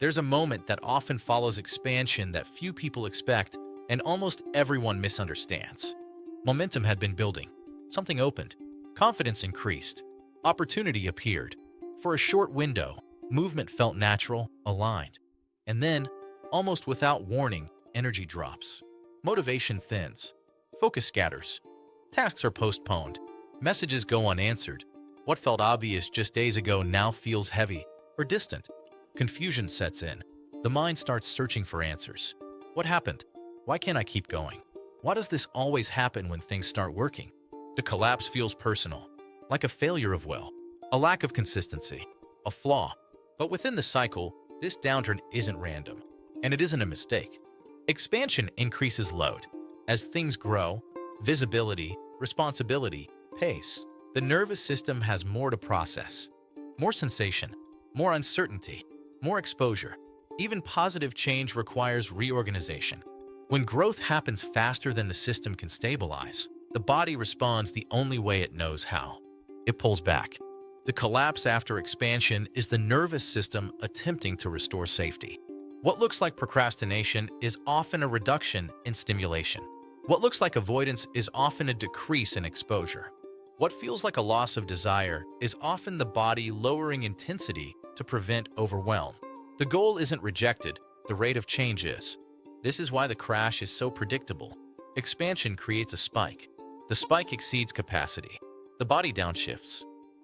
There's a moment that often follows expansion that few people expect and almost everyone misunderstands. Momentum had been building. Something opened. Confidence increased. Opportunity appeared. For a short window, movement felt natural, aligned. And then, almost without warning, energy drops. Motivation thins. Focus scatters. Tasks are postponed. Messages go unanswered. What felt obvious just days ago now feels heavy or distant. Confusion sets in. The mind starts searching for answers. What happened? Why can't I keep going? Why does this always happen when things start working? The collapse feels personal, like a failure of will, a lack of consistency, a flaw. But within the cycle, this downturn isn't random, and it isn't a mistake. Expansion increases load. As things grow, visibility, responsibility, pace, the nervous system has more to process. More sensation, more uncertainty, more exposure. Even positive change requires reorganization. When growth happens faster than the system can stabilize, the body responds the only way it knows how. It pulls back. The collapse after expansion is the nervous system attempting to restore safety. What looks like procrastination is often a reduction in stimulation. What looks like avoidance is often a decrease in exposure. What feels like a loss of desire is often the body lowering intensity to prevent overwhelm. The goal isn't rejected, the rate of change is. This is why the crash is so predictable. Expansion creates a spike. The spike exceeds capacity. The body downshifts.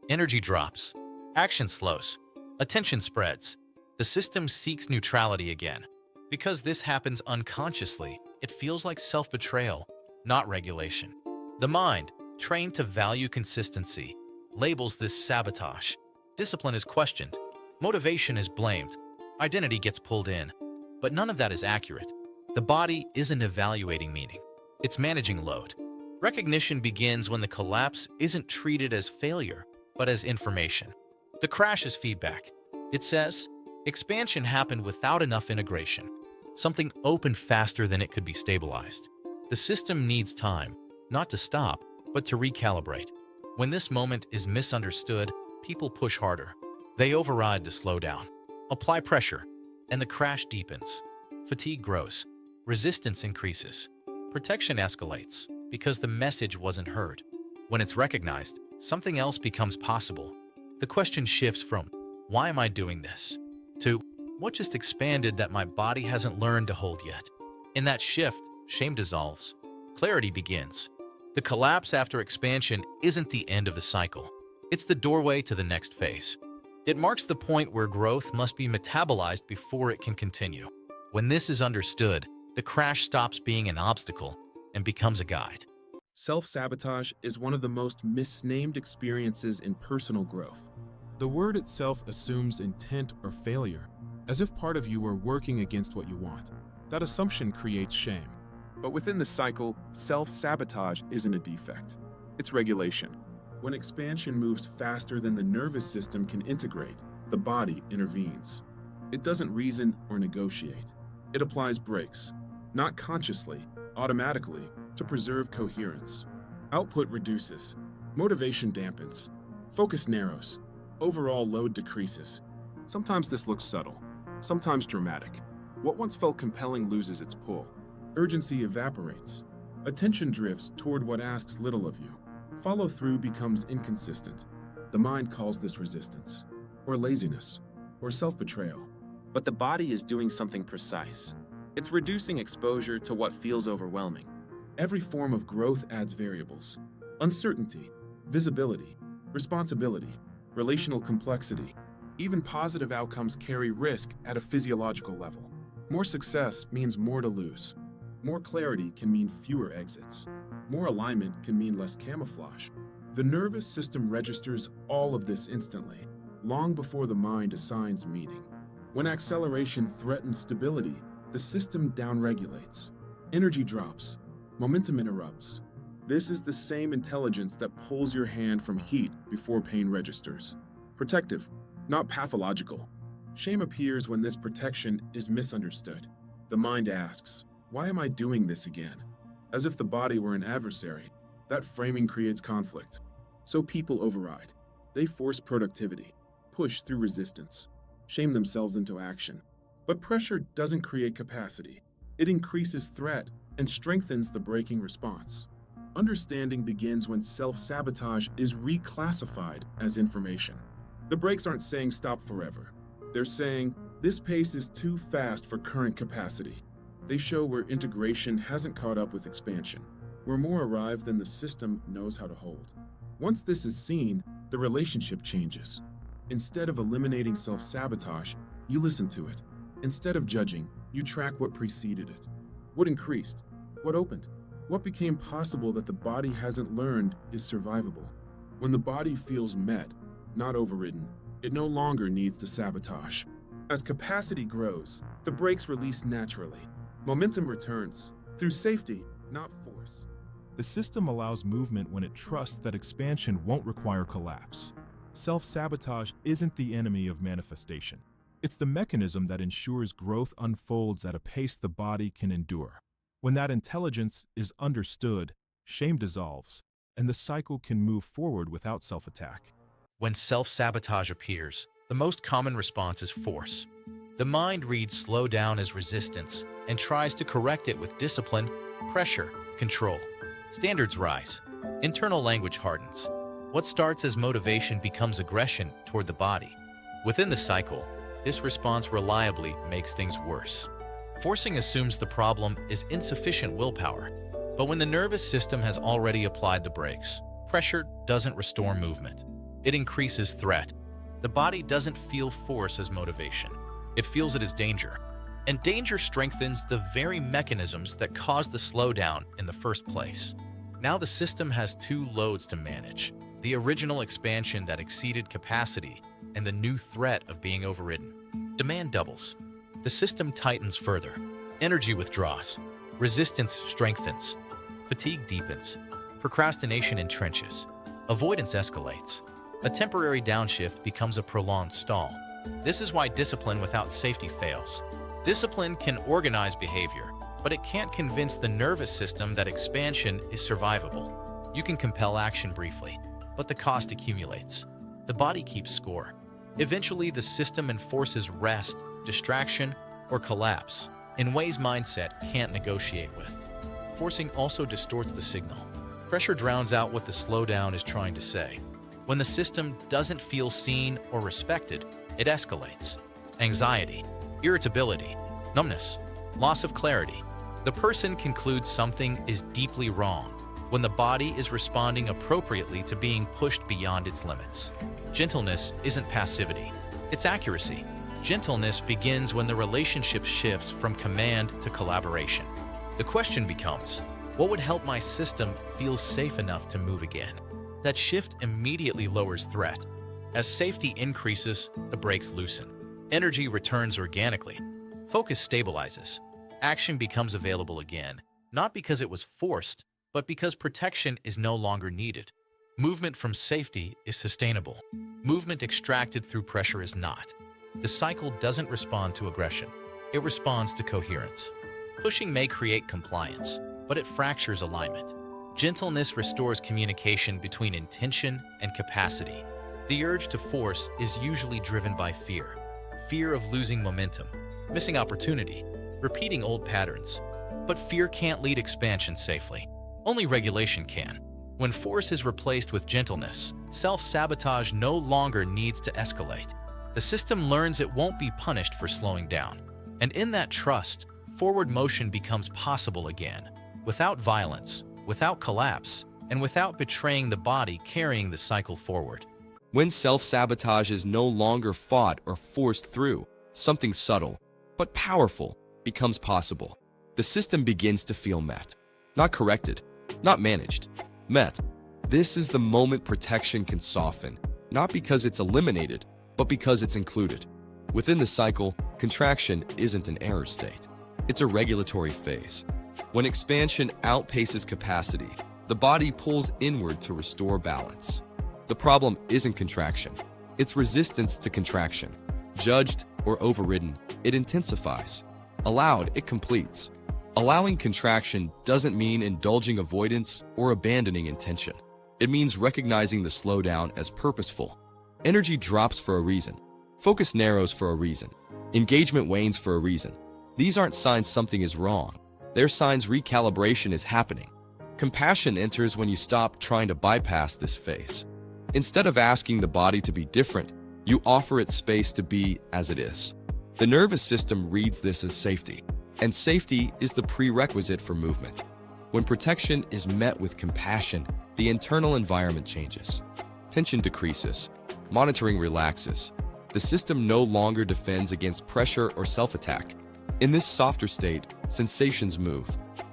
Energy drops. Action slows. Attention spreads. The system seeks neutrality again. Because this happens unconsciously, it feels like self-betrayal, not regulation. The mind, trained to value consistency, labels this sabotage. Discipline is questioned. Motivation is blamed. Identity gets pulled in. But none of that is accurate. The body isn't evaluating meaning. It's managing load. Recognition begins when the collapse isn't treated as failure, but as information. The crash is feedback. It says, expansion happened without enough integration. Something opened faster than it could be stabilized. The system needs time, not to stop, but to recalibrate. When this moment is misunderstood, people push harder. They override the slowdown, apply pressure, and the crash deepens. Fatigue grows. Resistance increases. Protection escalates because the message wasn't heard. When it's recognized, something else becomes possible. The question shifts from, why am I doing this? To, what just expanded that my body hasn't learned to hold yet? In that shift, shame dissolves. Clarity begins. The collapse after expansion isn't the end of the cycle. It's the doorway to the next phase. It marks the point where growth must be metabolized before it can continue. When this is understood, the crash stops being an obstacle and becomes a guide. Self-sabotage is one of the most misnamed experiences in personal growth. The word itself assumes intent or failure, as if part of you were working against what you want. That assumption creates shame. But within the cycle, self-sabotage isn't a defect. It's regulation. When expansion moves faster than the nervous system can integrate, the body intervenes. It doesn't reason or negotiate. It applies brakes, not consciously, automatically, to preserve coherence. Output reduces. Motivation dampens. Focus narrows. Overall load decreases. Sometimes this looks subtle, sometimes dramatic. What once felt compelling loses its pull. Urgency evaporates. Attention drifts toward what asks little of you. Follow-through becomes inconsistent. The mind calls this resistance, or laziness, or self-betrayal. But the body is doing something precise. It's reducing exposure to what feels overwhelming. Every form of growth adds variables. Uncertainty, visibility, responsibility, relational complexity. Even positive outcomes carry risk at a physiological level. More success means more to lose. More clarity can mean fewer exits. More alignment can mean less camouflage. The nervous system registers all of this instantly, long before the mind assigns meaning. When acceleration threatens stability, the system downregulates. Energy drops. Momentum interrupts. This is the same intelligence that pulls your hand from heat before pain registers. Protective, not pathological. Shame appears when this protection is misunderstood. The mind asks, why am I doing this again? As if the body were an adversary. That framing creates conflict. So people override. They force productivity, push through resistance, shame themselves into action. But pressure doesn't create capacity. It increases threat and strengthens the braking response. Understanding begins when self-sabotage is reclassified as information. The brakes aren't saying stop forever. They're saying, this pace is too fast for current capacity. They show where integration hasn't caught up with expansion. We're more arrived than the system knows how to hold. Once this is seen, the relationship changes. Instead of eliminating self-sabotage, you listen to it. Instead of judging, you track what preceded it. What increased? What opened? What became possible that the body hasn't learned is survivable. When the body feels met, not overridden, it no longer needs to sabotage. As capacity grows, the brakes release naturally. Momentum returns, through safety, not force. The system allows movement when it trusts that expansion won't require collapse. Self-sabotage isn't the enemy of manifestation. It's the mechanism that ensures growth unfolds at a pace the body can endure. When that intelligence is understood, shame dissolves, and the cycle can move forward without self-attack. When self-sabotage appears, the most common response is force. The mind reads slow down as resistance and tries to correct it with discipline, pressure, control. Standards rise. Internal language hardens. What starts as motivation becomes aggression toward the body. Within the cycle, this response reliably makes things worse. Forcing assumes the problem is insufficient willpower. But when the nervous system has already applied the brakes, pressure doesn't restore movement. It increases threat. The body doesn't feel force as motivation. It feels it as danger. And danger strengthens the very mechanisms that caused the slowdown in the first place. Now the system has two loads to manage: the original expansion that exceeded capacity and the new threat of being overridden. Demand doubles. The system tightens further. Energy withdraws. Resistance strengthens. Fatigue deepens. Procrastination entrenches. Avoidance escalates. A temporary downshift becomes a prolonged stall. This is why discipline without safety fails. Discipline can organize behavior, but it can't convince the nervous system that expansion is survivable. You can compel action briefly, but the cost accumulates. The body keeps score. Eventually, the system enforces rest, distraction, or collapse in ways mindset can't negotiate with. Forcing also distorts the signal. Pressure drowns out what the slowdown is trying to say. When the system doesn't feel seen or respected, it escalates. Anxiety, irritability, numbness, loss of clarity. The person concludes something is deeply wrong when the body is responding appropriately to being pushed beyond its limits. Gentleness isn't passivity, it's accuracy. Gentleness begins when the relationship shifts from command to collaboration. The question becomes, what would help my system feel safe enough to move again? That shift immediately lowers threat. As safety increases, the brakes loosen. Energy returns organically. Focus stabilizes. Action becomes available again, not because it was forced, but because protection is no longer needed. Movement from safety is sustainable. Movement extracted through pressure is not. The cycle doesn't respond to aggression. It responds to coherence. Pushing may create compliance, but it fractures alignment. Gentleness restores communication between intention and capacity. The urge to force is usually driven by fear. Fear of losing momentum, missing opportunity, repeating old patterns. But fear can't lead expansion safely. Only regulation can. When force is replaced with gentleness, self-sabotage no longer needs to escalate. The system learns it won't be punished for slowing down. And in that trust, forward motion becomes possible again, without violence, without collapse, and without betraying the body carrying the cycle forward. When self-sabotage is no longer fought or forced through, something subtle, but powerful, becomes possible. The system begins to feel met. Not corrected, not managed. Met. This is the moment protection can soften, not because it's eliminated, but because it's included. Within the cycle, contraction isn't an error state. It's a regulatory phase. When expansion outpaces capacity, the body pulls inward to restore balance. The problem isn't contraction. It's resistance to contraction. Judged or overridden, it intensifies. Allowed, it completes. Allowing contraction doesn't mean indulging avoidance or abandoning intention. It means recognizing the slowdown as purposeful. Energy drops for a reason. Focus narrows for a reason. Engagement wanes for a reason. These aren't signs something is wrong. They're signs recalibration is happening. Compassion enters when you stop trying to bypass this phase. Instead of asking the body to be different, you offer it space to be as it is. The nervous system reads this as safety, and safety is the prerequisite for movement. When protection is met with compassion, the internal environment changes. Tension decreases. Monitoring relaxes. The system no longer defends against pressure or self-attack. In this softer state, sensations move.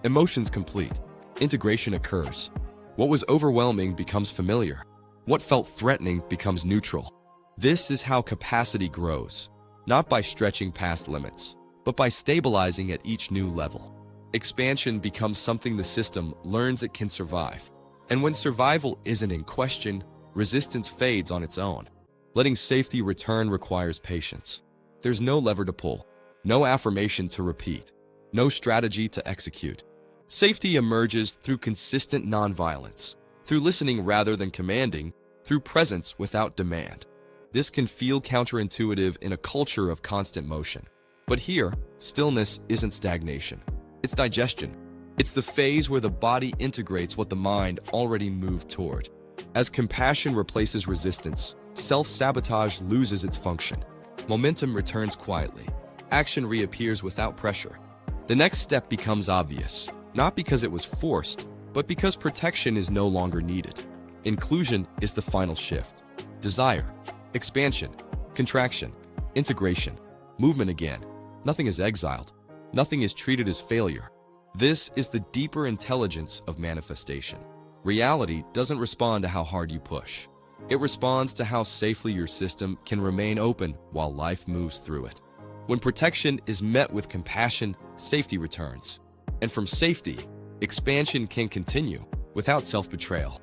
Emotions complete. Integration occurs. What was overwhelming becomes familiar. What felt threatening becomes neutral. This is how capacity grows, not by stretching past limits, but by stabilizing at each new level. Expansion becomes something the system learns it can survive. And when survival isn't in question, resistance fades on its own. Letting safety return requires patience. There's no lever to pull, no affirmation to repeat, no strategy to execute. Safety emerges through consistent nonviolence, through listening rather than commanding, through presence without demand. This can feel counterintuitive in a culture of constant motion. But here, stillness isn't stagnation. It's digestion. It's the phase where the body integrates what the mind already moved toward. As compassion replaces resistance, self-sabotage loses its function. Momentum returns quietly. Action reappears without pressure. The next step becomes obvious, not because it was forced, but because protection is no longer needed. Inclusion is the final shift. Desire, expansion, contraction, integration, movement again. Nothing is exiled. Nothing is treated as failure. This is the deeper intelligence of manifestation. Reality doesn't respond to how hard you push. It responds to how safely your system can remain open while life moves through it. When protection is met with compassion, safety returns. And from safety, expansion can continue without self-betrayal.